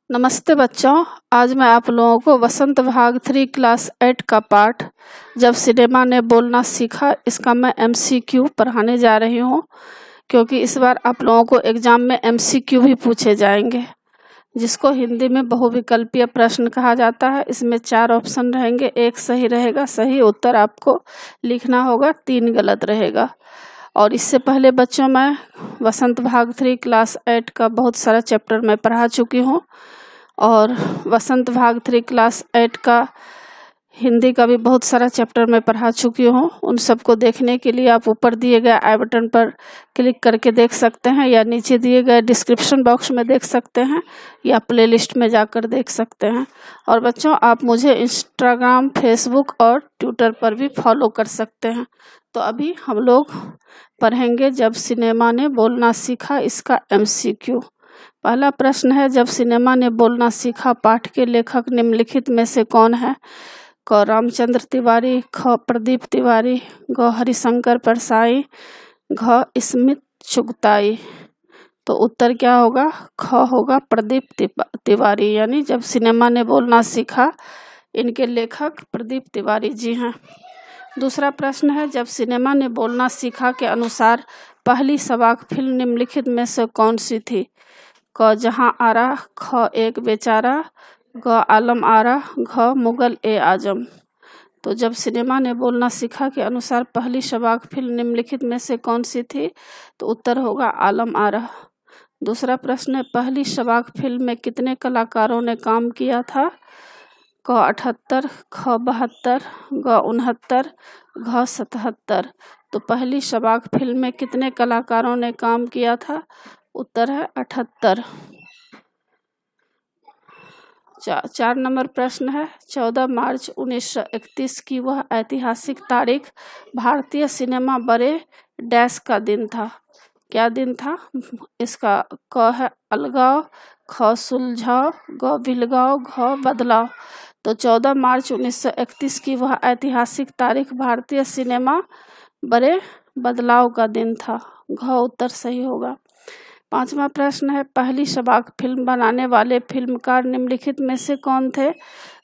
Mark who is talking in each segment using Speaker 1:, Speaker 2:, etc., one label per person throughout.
Speaker 1: नमस्ते बच्चों। आज मैं आप लोगों को वसंत भाग 3 क्लास 8 का पाठ जब सिनेमा ने बोलना सीखा इसका मैं MCQ पढ़ाने जा रही हूँ, क्योंकि इस बार आप लोगों को एग्जाम में MCQ भी पूछे जाएंगे, जिसको हिंदी में बहुविकल्पीय प्रश्न कहा जाता है। इसमें 4 ऑप्शन रहेंगे, एक सही रहेगा, सही उत्तर आपको लिखना होगा, 3 गलत रहेगा। और इससे पहले बच्चों मैं वसंत भाग 3 क्लास 8 का बहुत सारा चैप्टर मैं पढ़ा चुकी हूँ, और वसंत भाग 3 क्लास 8 का हिंदी का भी बहुत सारा चैप्टर मैं पढ़ा चुकी हूँ। उन सबको देखने के लिए आप ऊपर दिए गए आई बटन पर क्लिक करके देख सकते हैं, या नीचे दिए गए डिस्क्रिप्शन बॉक्स में देख सकते हैं, या प्लेलिस्ट में जाकर देख सकते हैं। और बच्चों, आप मुझे इंस्टाग्राम, फेसबुक और ट्विटर पर भी फॉलो कर सकते हैं। तो अभी हम लोग पढ़ेंगे जब सिनेमा ने बोलना सीखा इसका MCQ। पहला प्रश्न है, जब सिनेमा ने बोलना सीखा पाठ के लेखक निम्नलिखित में से कौन है? क रामचंद्र तिवारी, ख प्रदीप तिवारी, ग हरिशंकर परसाई, घ स्मित चुगताई। तो उत्तर क्या होगा? ख होगा, प्रदीप तिवारी। यानी जब सिनेमा ने बोलना सीखा इनके लेखक प्रदीप तिवारी जी हैं। दूसरा प्रश्न है, जब सिनेमा ने बोलना सीखा के अनुसार पहली सबाक फिल्म निम्नलिखित में से कौन सी थी? क जहां आरा, ख एक बेचारा, ग आलम आरा, घ मुगल ए आजम। तो जब सिनेमा ने बोलना सीखा के अनुसार पहली सबाक फिल्म निम्नलिखित में से कौन सी थी? तो उत्तर होगा आलम आरा। दूसरा प्रश्न है, पहली सबाक फिल्म में कितने कलाकारों ने काम किया था? क 78, ख 72, ग 69, घ 77। तो पहली सबाक फिल्म में कितने कलाकारों ने काम किया था? उत्तर है 78। 4 नंबर प्रश्न है, 14 मार्च 1931 की वह ऐतिहासिक तारीख भारतीय सिनेमा बड़े डैश का दिन था। क्या दिन था? इसका क है अलगाव, ख सुलझाव, ग भिलगाव, घ बदलाव। तो 14 मार्च 1931 की वह ऐतिहासिक तारीख भारतीय सिनेमा बड़े बदलाव का दिन था। घ उत्तर सही होगा। 5वां प्रश्न है, पहली सबाक फिल्म बनाने वाले फिल्मकार निम्नलिखित में से कौन थे?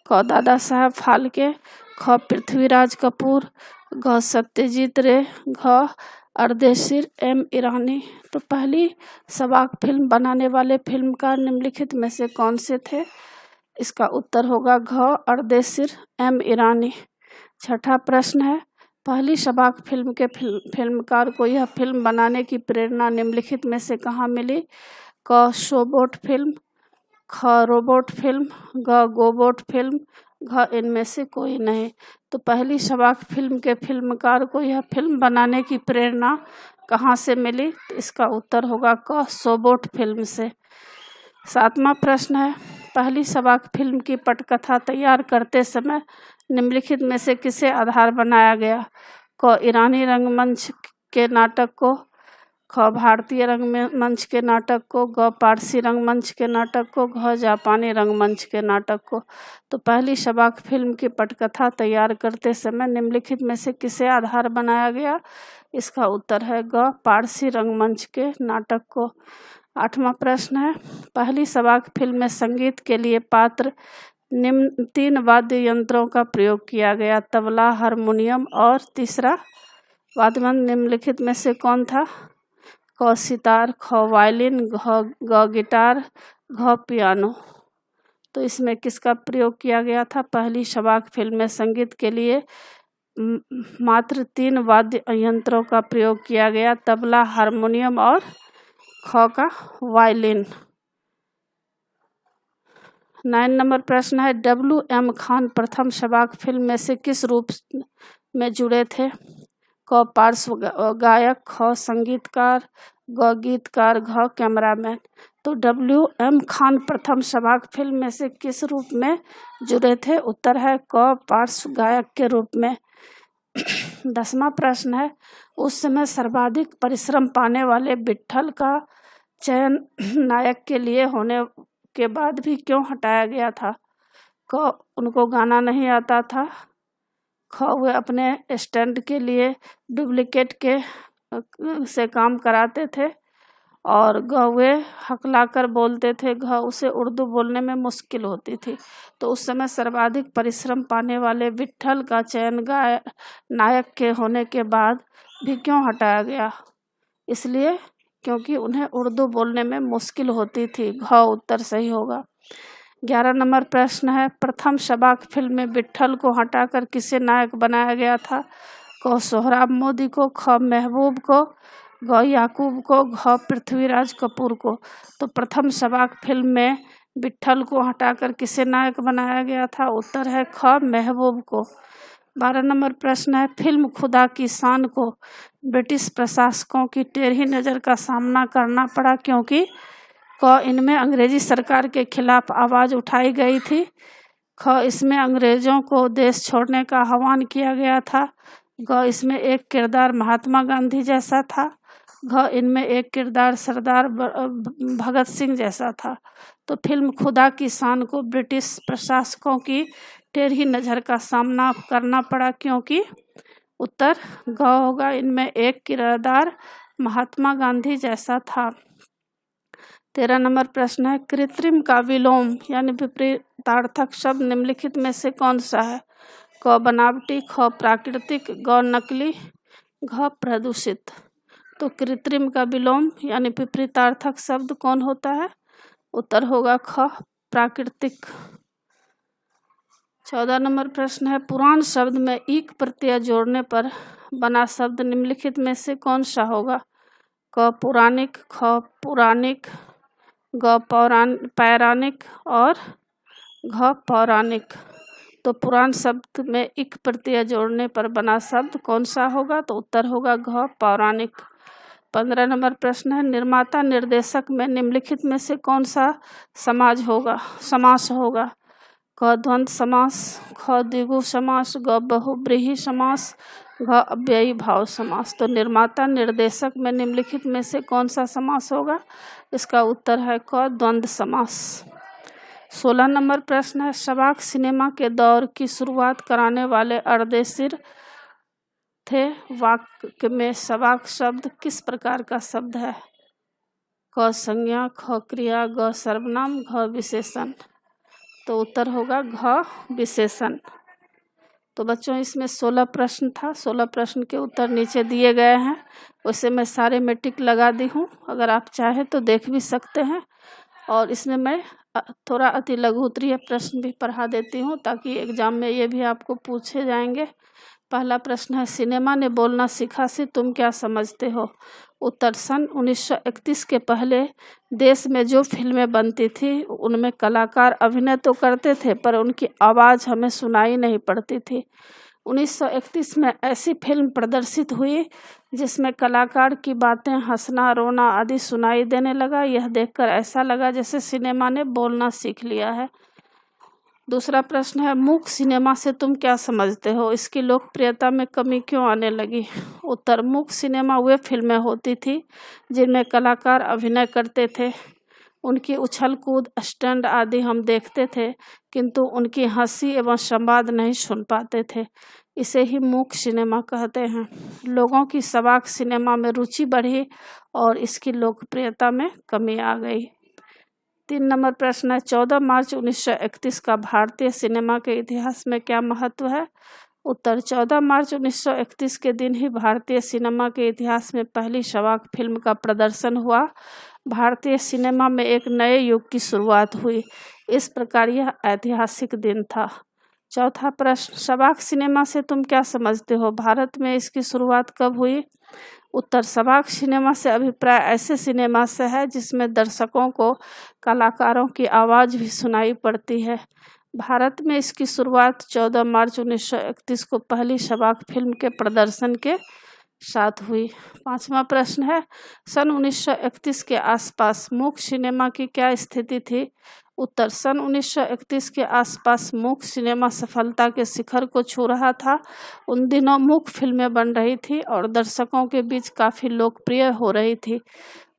Speaker 1: क दादा साहब फाल्के, ख पृथ्वीराज कपूर, घ सत्यजीत रे, घ अर्देशीर एम ईरानी। तो पहली सबाक फिल्म बनाने वाले फिल्मकार निम्नलिखित में से कौन से थे? इसका उत्तर होगा घ अर्देशीर एम ईरानी। 6ठा प्रश्न है, पहली सबाक फिल्म के फिल्मकार को यह फिल्म बनाने की प्रेरणा निम्नलिखित में से कहाँ मिली? क शोबोट फिल्म, ख रोबोट फिल्म, ग गोबोट फिल्म, घ इनमें से कोई नहीं। तो पहली सबाक फिल्म के फिल्मकार को यह फिल्म बनाने की प्रेरणा कहाँ से मिली? तो इसका उत्तर होगा क शोबोट फिल्म से। 7वां प्रश्न है, पहली सबाक फिल्म की पटकथा तैयार करते समय निम्नलिखित में से किसे आधार बनाया गया? क ईरानी रंगमंच के नाटक को, ख भारतीय रंगमंच के नाटक को, ग पारसी रंगमंच के नाटक को, घ जापानी रंगमंच के नाटक को। तो पहली सबाक फिल्म की पटकथा तैयार करते समय निम्नलिखित में से किसे आधार बनाया गया? इसका उत्तर है ग पारसी रंगमंच के नाटक को। 8वां प्रश्न है, पहली सबाक फिल्म में संगीत के लिए पात्र निम्न 3 वाद्य यंत्रों का प्रयोग किया गया, तबला, हारमोनियम और तीसरा वाद्य यंत्र निम्नलिखित में से कौन था? क सितार, ख वायलिन, ग गिटार, घ पियानो। तो इसमें किसका प्रयोग किया गया था? पहली सबाक फिल्म में संगीत के लिए मात्र 3 वाद्य यंत्रों का प्रयोग किया गया, तबला, हारमोनियम और ख का वायलिन। 9 नंबर प्रश्न है, WM खान प्रथम सबाक फिल्म में से किस रूप में जुड़े थे? क पार्श्व गायक, ख संगीतकार, ग गीतकार, घ कैमरामैन। तो WM खान प्रथम सबाक फिल्म में से किस रूप में जुड़े थे? उत्तर है क पार्श्व गायक के रूप में। 10वां प्रश्न है, उस समय सर्वाधिक परिश्रम पाने वाले विट्ठल का चयन नायक के लिए होने के बाद भी क्यों हटाया गया था? क उनको गाना नहीं आता था, ख वे अपने स्टंट के लिए डुप्लीकेट के से काम कराते थे, और गवे हकलाकर बोलते थे। घ उसे उर्दू बोलने में मुश्किल होती थी। तो उस समय सर्वाधिक परिश्रम पाने वाले विट्ठल का चयन नायक के होने के बाद भी क्यों हटाया गया? इसलिए क्योंकि उन्हें उर्दू बोलने में मुश्किल होती थी। घ उत्तर सही होगा। 11 नंबर प्रश्न है, प्रथम शबाक फिल्म में विट्ठल को हटाकर किसे नायक बनाया गया था? क सोहराब मोदी को, ख महबूब को, ग याकूब को, घ पृथ्वीराज कपूर को। तो प्रथम शबाक फिल्म में विट्ठल को हटाकर किसे नायक बनाया गया था? उत्तर है ख महबूब को। 12 नंबर प्रश्न है, फिल्म खुदा की शान को ब्रिटिश प्रशासकों की टेढ़ी नज़र का सामना करना पड़ा क्योंकि क इनमें अंग्रेजी सरकार के खिलाफ आवाज़ उठाई गई थी, ख इसमें अंग्रेज़ों को देश छोड़ने का आह्वान किया गया था, ग इसमें एक किरदार महात्मा गांधी जैसा था, घ इनमें एक किरदार सरदार भगत सिंह जैसा था। तो फिल्म खुदा की शान को ब्रिटिश प्रशासकों की टेढ़ी नज़र का सामना करना पड़ा क्योंकि उत्तर ग होगा, इनमें एक किरदार महात्मा गांधी जैसा था। 13 नंबर प्रश्न है, कृत्रिम का विलोम यानी विपरीतार्थक शब्द निम्नलिखित में से कौन सा है? क बनावटी, ख प्राकृतिक, ग नकली, घ प्रदूषित। तो कृत्रिम का विलोम यानी विपरीतार्थक शब्द कौन होता है? उत्तर होगा ख प्राकृतिक। 14 नंबर प्रश्न है, पुराण शब्द में ईक प्रत्यय जोड़ने पर बना शब्द निम्नलिखित में से कौन सा होगा? क पुराणिक, ख पुराणिक, ग पौराणिक और घ पौराणिक। तो पुराण शब्द में इक प्रत्यय जोड़ने पर बना शब्द कौन सा होगा? तो उत्तर होगा घ पौराणिक। 15 नंबर प्रश्न है, निर्माता निर्देशक में निम्नलिखित में से कौन सा समास होगा? क द्वंद्व समास, ख द्विगु समास, ग बहुब्रीहि समास, घ अव्ययी भाव समास। तो निर्माता निर्देशक में निम्नलिखित में से कौन सा समास होगा? इसका उत्तर है क द्वंद्व समास। 16 नंबर प्रश्न है, शबाक सिनेमा के दौर की शुरुआत कराने वाले अर्देशीर थे। वाक्य में शबाक शब्द किस प्रकार का शब्द है? क संज्ञा, ख क्रिया, ग सर्वनाम, घ विशेषण। तो उत्तर होगा घ विशेषण। तो बच्चों इसमें 16 प्रश्न था। 16 प्रश्न के उत्तर नीचे दिए गए हैं, वैसे मैं सारे में टिक लगा दी हूँ, अगर आप चाहें तो देख भी सकते हैं। और इसमें मैं थोड़ा अति लघु उत्तरीय प्रश्न भी पढ़ा देती हूँ ताकि एग्जाम में ये भी आपको पूछे जाएंगे। पहला प्रश्न है, सिनेमा ने बोलना सीखा से तुम क्या समझते हो? उत्तर, सन 1931 के पहले देश में जो फिल्में बनती थी उनमें कलाकार अभिनय तो करते थे पर उनकी आवाज़ हमें सुनाई नहीं पड़ती थी। 1931 में ऐसी फिल्म प्रदर्शित हुई जिसमें कलाकार की बातें, हंसना, रोना आदि सुनाई देने लगा। यह देखकर ऐसा लगा जैसे सिनेमा ने बोलना सीख लिया है। दूसरा प्रश्न है, मूक सिनेमा से तुम क्या समझते हो? इसकी लोकप्रियता में कमी क्यों आने लगी? उत्तर, मूक सिनेमा वे फिल्में होती थी जिनमें कलाकार अभिनय करते थे। उनकी उछल कूद, स्टंट आदि हम देखते थे किंतु उनकी हंसी एवं संवाद नहीं सुन पाते थे। इसे ही मूक सिनेमा कहते हैं। लोगों की शबाक सिनेमा में रुचि बढ़ी और इसकी लोकप्रियता में कमी आ गई। 3 नंबर प्रश्न है, 14 मार्च 1931 का भारतीय सिनेमा के इतिहास में क्या महत्व है? उत्तर, 14 मार्च 1931 के दिन ही भारतीय सिनेमा के इतिहास में पहली शबाक फिल्म का प्रदर्शन हुआ। भारतीय सिनेमा में एक नए युग की शुरुआत हुई। इस प्रकार यह ऐतिहासिक दिन था। चौथा प्रश्न, शबाक सिनेमा से तुम क्या समझते हो? भारत में इसकी शुरुआत कब हुई? उत्तर, शबाक सिनेमा से अभिप्राय ऐसे सिनेमा से है जिसमें दर्शकों को कलाकारों की आवाज़ भी सुनाई पड़ती है। भारत में इसकी शुरुआत 14 मार्च 1931 को पहली शबाक फिल्म के प्रदर्शन के साथ हुई। 5वां प्रश्न है, सन 1931 के आसपास मूक सिनेमा की क्या स्थिति थी? उत्तर, सन 1931 के आसपास मूक सिनेमा सफलता के शिखर को छू रहा था। उन दिनों मूक फिल्में बन रही थी और दर्शकों के बीच काफ़ी लोकप्रिय हो रही थी।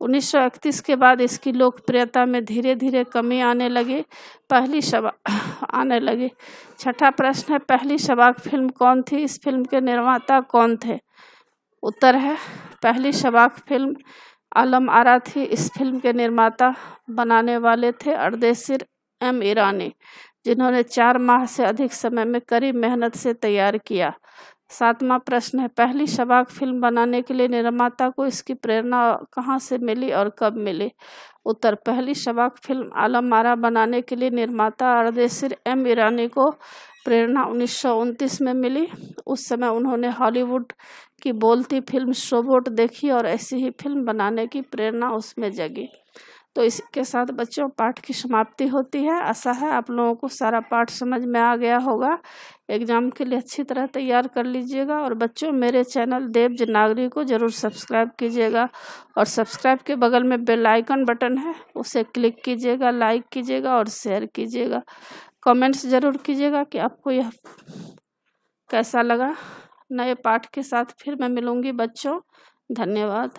Speaker 1: 1931 के बाद इसकी लोकप्रियता में धीरे धीरे कमी आने लगी। छठा प्रश्न है, पहली शबाक फिल्म कौन थी? इस फिल्म के निर्माता कौन थे? उत्तर है, पहली शबाक फिल्म आलम आरा थी। इस फिल्म के निर्माता बनाने वाले थे अर्देशीर एम ईरानी, जिन्होंने 4 माह से अधिक समय में कड़ी मेहनत से तैयार किया। 7वां प्रश्न है, पहली शबाक फिल्म बनाने के लिए निर्माता को इसकी प्रेरणा कहाँ से मिली और कब मिली? उत्तर, पहली शबाक फिल्म आलम आरा बनाने के लिए निर्माता अर्देशीर एम ईरानी को प्रेरणा 1929 में मिली। उस समय उन्होंने हॉलीवुड की बोलती फिल्म शोबोट देखी और ऐसी ही फिल्म बनाने की प्रेरणा उसमें जगी। तो इसके साथ बच्चों पाठ की समाप्ति होती है। आशा है आप लोगों को सारा पाठ समझ में आ गया होगा। एग्ज़ाम के लिए अच्छी तरह तैयार कर लीजिएगा। और बच्चों मेरे चैनल देवज नागरी को ज़रूर सब्सक्राइब कीजिएगा और सब्सक्राइब के बगल में बेल आइकन बटन है, उसे क्लिक कीजिएगा, लाइक कीजिएगा और शेयर कीजिएगा। कमेंट्स ज़रूर कीजिएगा कि आपको यह कैसा लगा। नए पाठ के साथ फिर मैं मिलूँगी बच्चों। धन्यवाद।